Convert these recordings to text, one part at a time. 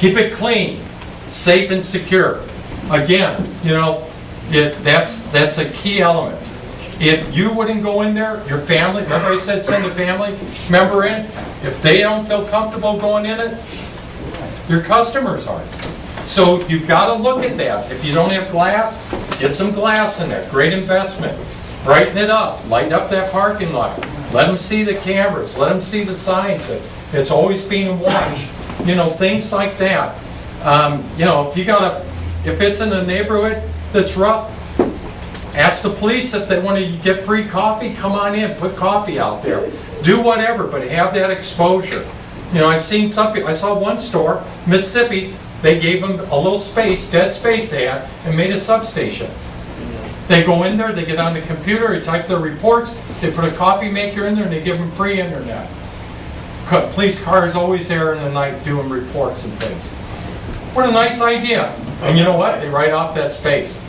Keep it clean, safe and secure. Again, you know, that's a key element. If you wouldn't go in there, your family, remember I said send a family member in? If they don't feel comfortable going in it, your customers aren't. So you've got to look at that. If you don't have glass, get some glass in there. Great investment. Brighten it up. Lighten up that parking lot. Let them see the cameras. Let them see the signs. It's always being watched. You know, things like that. You know, if it's in a neighborhood that's rough, ask the police if they want to get free coffee. Come on in. Put coffee out there. Do whatever, but have that exposure. You know, I've seen some people. I saw one store, Mississippi. They gave them a little space, dead space they had, and made a substation. They go in there, they get on the computer, they type their reports, they put a coffee maker in there, and they give them free internet. Police car is always there in the night doing reports and things. What a nice idea. And you know what? They write off that space.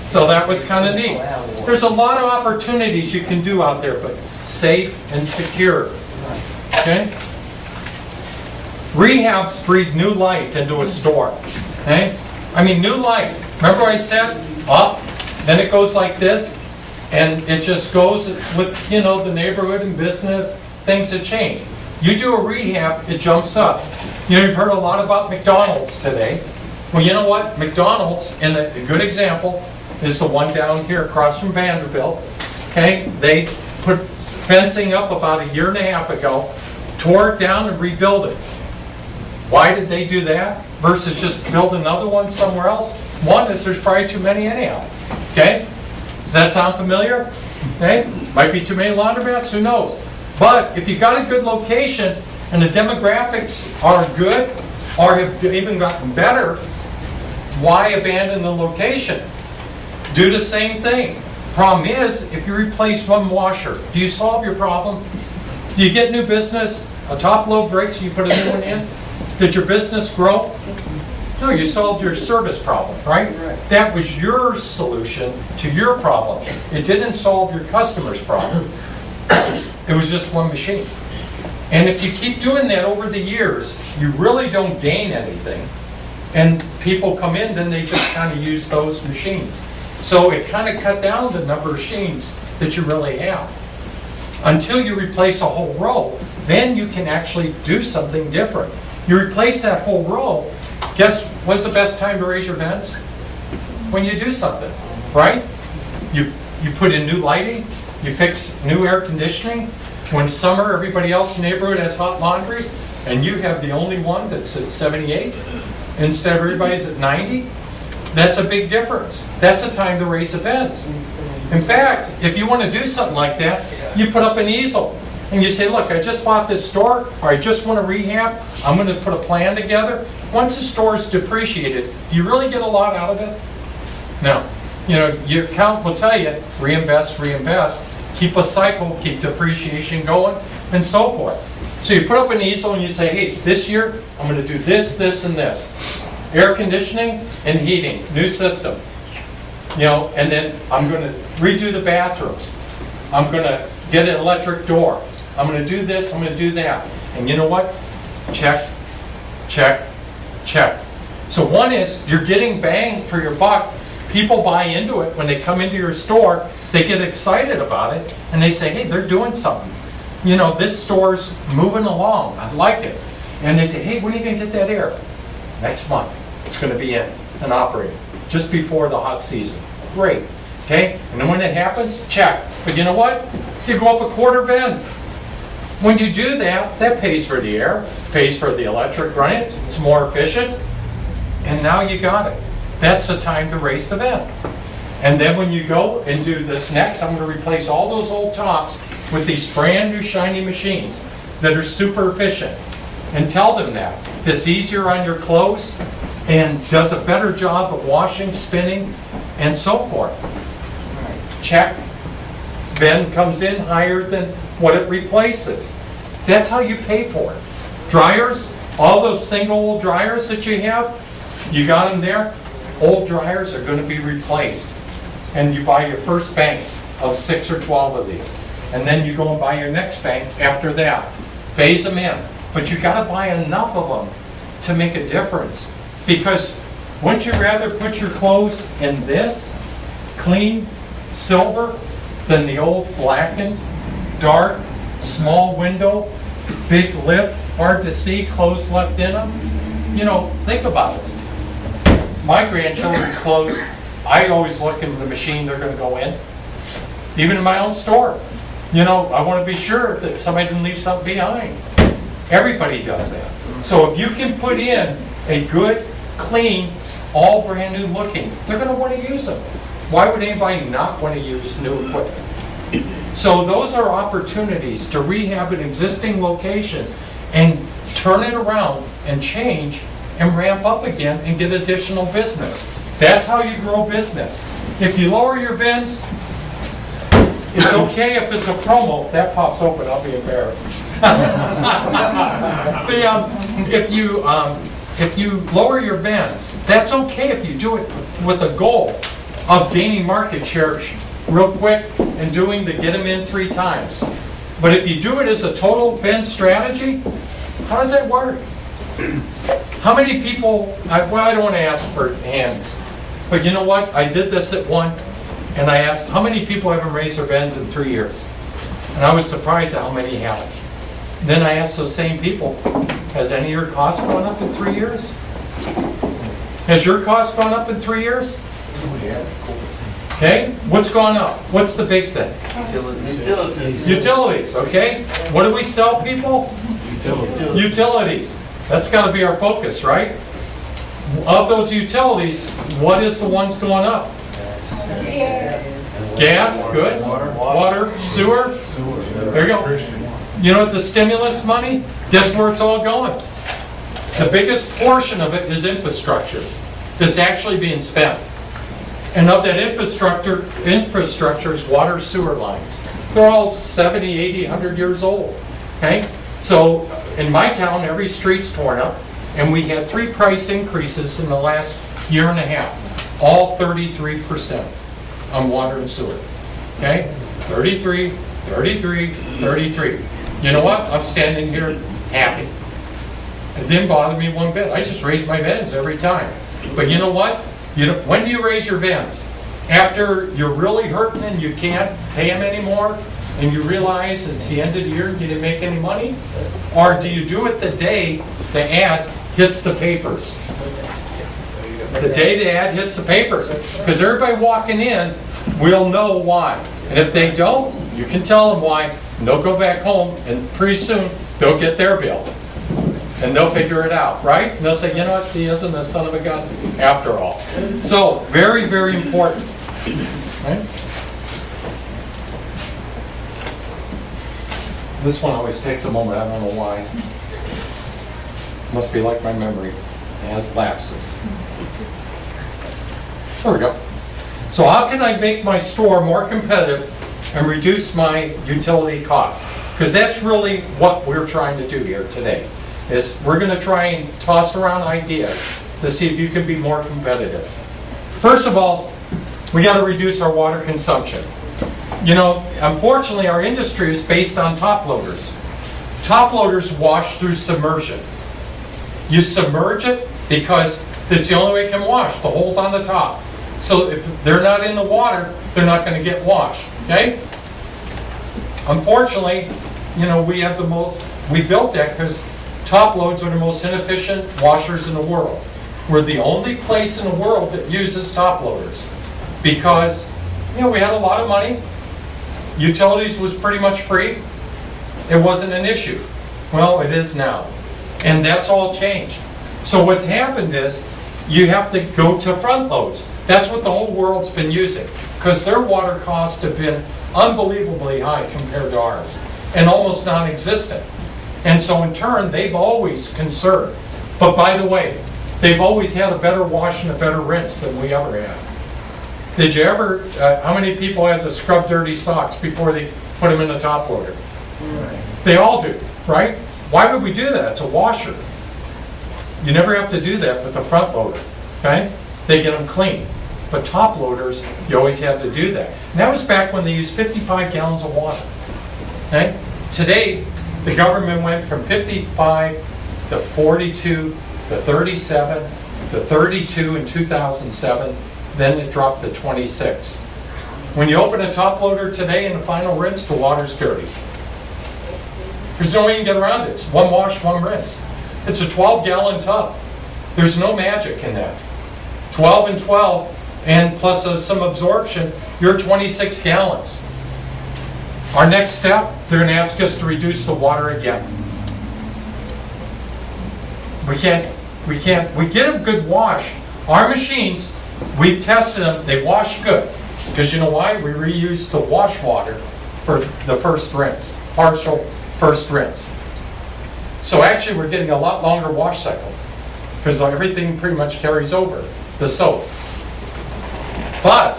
So that was kind of neat. There's a lot of opportunities you can do out there, but safe and secure. Okay? Rehabs breathe new life into a store. Okay? I mean, new life. Remember I said up, then it goes like this, and it just goes with, you know, the neighborhood and business, things that change. You do a rehab, it jumps up. You know, you've heard a lot about McDonald's today. Well, you know what? McDonald's, and a good example is the one down here across from Vanderbilt. Okay? They put fencing up about 1.5 years ago, tore it down and rebuilt it. Why did they do that versus just build another one somewhere else? One is there's probably too many anyhow. Okay? Does that sound familiar? Okay? Might be too many laundromats, who knows? But if you got a good location and the demographics are good or have even gotten better, why abandon the location? Do the same thing. Problem is, if you replace one washer, do you solve your problem? Do you get new business? A top load breaks, you put a new one in? Did your business grow? No, you solved your service problem, right? That was your solution to your problem. It didn't solve your customer's problem. It was just one machine. And if you keep doing that over the years, you really don't gain anything. And people come in, then they just kind of use those machines. So it kind of cut down the number of machines that you really have. Until you replace a whole row, then you can actually do something different. You replace that whole row, guess what's the best time to raise your vents? When you do something, right? You put in new lighting, you fix new air conditioning. When summer, everybody else in the neighborhood has hot laundries, and you have the only one that's at 78, instead of everybody's at 90, that's a big difference. That's a time to raise the vents. In fact, if you want to do something like that, you put up an easel. And you say, look, I just bought this store, or I just want to rehab, I'm going to put a plan together. Once the store is depreciated, do you really get a lot out of it? No. You know, your account will tell you, reinvest, reinvest, keep a cycle, keep depreciation going, and so forth. So you put up an easel and you say, hey, this year, I'm going to do this, this, and this. Air conditioning and heating, new system. You know, and then I'm going to redo the bathrooms. I'm going to get an electric door. I'm going to do this, I'm going to do that. And you know what? Check, check, check. So one is you're getting bang for your buck. People buy into it. When they come into your store, they get excited about it. And they say, hey, they're doing something. You know, this store's moving along. I like it. And they say, hey, when are you going to get that air? Next month. It's going to be in and operating. Just before the hot season. Great. Okay? And then when it happens, check. But you know what? You go up a quarter vent. When you do that, that pays for the air, pays for the electric, right? It's more efficient. And now you got it. That's the time to raise the vent. And then when you go and do this next, I'm going to replace all those old tops with these brand new shiny machines that are super efficient. And tell them that. It's easier on your clothes and does a better job of washing, spinning, and so forth. Check. Then comes in higher than what it replaces. That's how you pay for it. Dryers, all those single old dryers that you have, you got them there, old dryers are going to be replaced. And you buy your first bank of 6 or 12 of these. And then you go and buy your next bank after that. Phase them in. But you got to buy enough of them to make a difference. Because wouldn't you rather put your clothes in this clean silver than the old blackened, dark, small window, big lip, hard to see, clothes left in them? You know, think about it. My grandchildren's clothes, I always look in the machine they're going to go in. Even in my own store. You know, I want to be sure that somebody didn't leave something behind. Everybody does that. So if you can put in a good, clean, all brand new looking, they're going to want to use them. Why would anybody not want to use new equipment? So those are opportunities to rehab an existing location and turn it around and change and ramp up again and get additional business. That's how you grow business. If you lower your VINs, it's okay if it's a promo. If that pops open, I'll be embarrassed. If you lower your VINs, that's okay if you do it with a goal of gaining market share real quick and doing the get them in 3 times. But if you do it as a total VIN strategy, how does that work? How many people, well, I don't want to ask for hands, but you know what? I did this at one, and I asked, how many people haven't raised their VINs in 3 years? And I was surprised at how many haven't. Then I asked those same people, has any of your costs gone up in 3 years? Has your cost gone up in 3 years? Okay, what's gone up? What's the big thing? Utilities. Utilities, okay? What do we sell people? Utilities. That's got to be our focus, right? Of those utilities, what is the ones going up? Gas, good. Water, sewer. There you go. You know what the stimulus money? Guess where it's all going? The biggest portion of it is infrastructure that's actually being spent. And of that infrastructure is water, sewer lines. They're all 70, 80, 100 years old. Okay? So in my town, every street's torn up, and we had 3 price increases in the last year and a half, all 33% on water and sewer. Okay? 33, 33, 33. You know what? I'm standing here happy. It didn't bother me one bit. I just raised my VINs every time. But you know what? When do you raise your VINs? After you're really hurting and you can't pay them anymore, and you realize it's the end of the year and you didn't make any money? Or do you do it the day the ad hits the papers? The day the ad hits the papers. Because everybody walking in will know why. And if they don't, you can tell them why, and they'll go back home, and pretty soon they'll get their bill. And they'll figure it out, right? And they'll say, you know what, he isn't a son of a gun after all. So, very, very important. Right? This one always takes a moment, I don't know why. Must be like my memory. It has lapses. There we go. So how can I make my store more competitive and reduce my utility costs? Because that's really what we're trying to do here today. Is we're going to try and toss around ideas to see if you can be more competitive. First of all, we got to reduce our water consumption. You know, unfortunately, our industry is based on top loaders. Top loaders wash through submersion. You submerge it because it's the only way it can wash. The hole's on the top. So if they're not in the water, they're not going to get washed. Okay? Unfortunately, you know, we built that because top loads are the most inefficient washers in the world. We're the only place in the world that uses top loaders because, you know, we had a lot of money. Utilities was pretty much free. It wasn't an issue. Well, it is now. And that's all changed. So what's happened is you have to go to front loads. That's what the whole world's been using because their water costs have been unbelievably high compared to ours and almost non-existent. And so in turn, they've always conserved. But by the way, they've always had a better wash and a better rinse than we ever had. Did you ever, how many people had to scrub dirty socks before they put them in the top loader? They all do, right? Why would we do that? It's a washer. You never have to do that with the front loader, okay? They get them clean. But top loaders, you always have to do that. And that was back when they used 55 gallons of water, okay? Today, the government went from 55 to 42 the 37, the 32 in 2007, then it dropped to 26. When you open a top loader today in the final rinse, the water's dirty. There's no way you can get around it. It's one wash, one rinse. It's a 12-gallon tub. There's no magic in that. 12 and 12, and plus some absorption, you're 26 gallons. Our next step, they're going to ask us to reduce the water again. We get a good wash. Our machines, we've tested them, they wash good. Because you know why? We reuse the wash water for the first rinse, partial first rinse. So actually we're getting a lot longer wash cycle because everything pretty much carries over the soap. But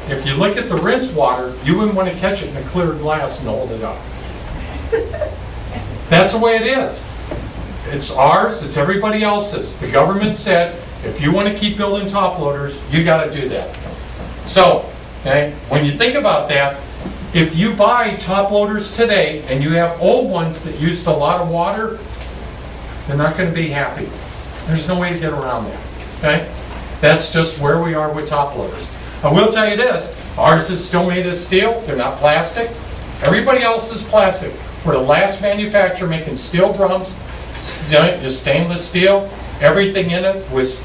if you look at the rinse water, you wouldn't want to catch it in a clear glass and hold it up. That's the way it is. It's ours, it's everybody else's. The government said, if you want to keep building top loaders, you got to do that. So, okay, when you think about that, if you buy top loaders today and you have old ones that used a lot of water, they're not going to be happy. There's no way to get around that. Okay? That's just where we are with top loaders. I will tell you this, ours is still made of steel, they're not plastic. Everybody else is plastic. We're the last manufacturer making steel drums, stainless steel, everything in it was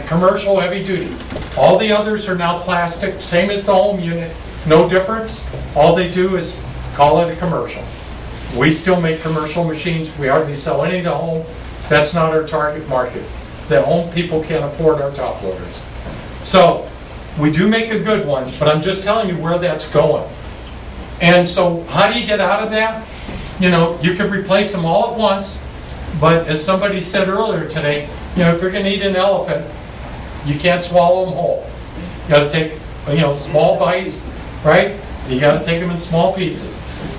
commercial heavy duty. All the others are now plastic, same as the home unit, no difference. All they do is call it a commercial. We still make commercial machines, we hardly sell any to home. That's not our target market. The home people can't afford our top loaders. So, we do make a good one, but I'm just telling you where that's going. And so, how do you get out of that? You know, you could replace them all at once, but as somebody said earlier today, you know, if you're going to eat an elephant, you can't swallow them whole. You got to take, you know, small bites, right? You got to take them in small pieces.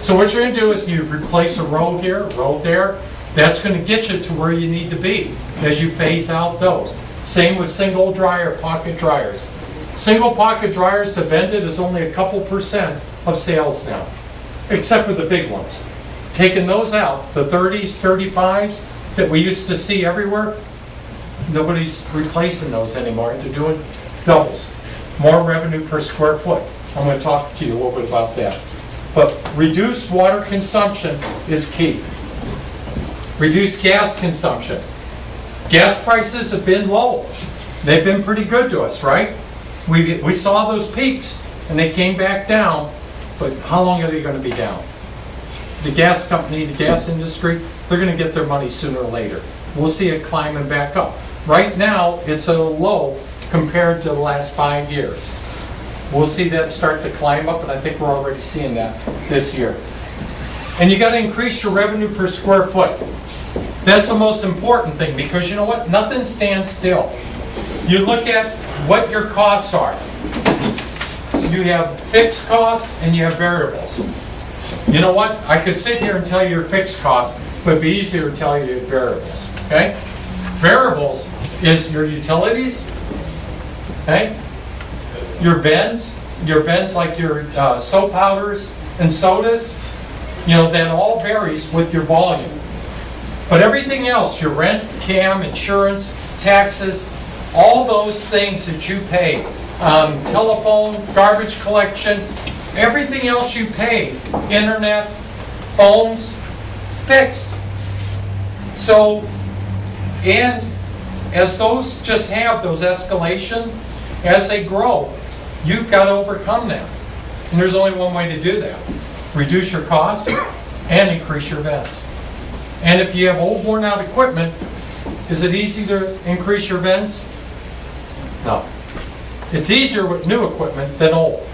So what you're going to do is you replace a row here, a row there. That's going to get you to where you need to be as you phase out those. Same with single dryer, pocket dryers. Single pocket dryers to vended is only a couple % of sales now, except for the big ones. Taking those out, the 30s, 35s that we used to see everywhere, nobody's replacing those anymore. They're doing doubles. More revenue per square foot. I'm going to talk to you a little bit about that. But reduced water consumption is key. Reduced gas consumption. Gas prices have been low. They've been pretty good to us, right? We saw those peaks and they came back down, but how long are they going to be down? The gas company, the gas industry, they're going to get their money sooner or later. We'll see it climbing back up. Right now, it's a low compared to the last 5 years. We'll see that start to climb up, and I think we're already seeing that this year. And you got to increase your revenue per square foot. That's the most important thing, because you know what? Nothing stands still. You look at what your costs are. You have fixed costs and you have variables. You know what? I could sit here and tell you your fixed costs, but it'd be easier to tell you your variables. Okay? Variables is your utilities, okay? Your vents like your soap powders and sodas, you know, that all varies with your volume. But everything else, your rent, CAM, insurance, taxes, all those things that you pay, telephone, garbage collection, everything else you pay, internet, phones, fixed. So, and as those just have those escalation, as they grow, you've got to overcome that. And there's only one way to do that. Reduce your costs and increase your vents. And if you have old worn out equipment, is it easy to increase your vents? No. It's easier with new equipment than old.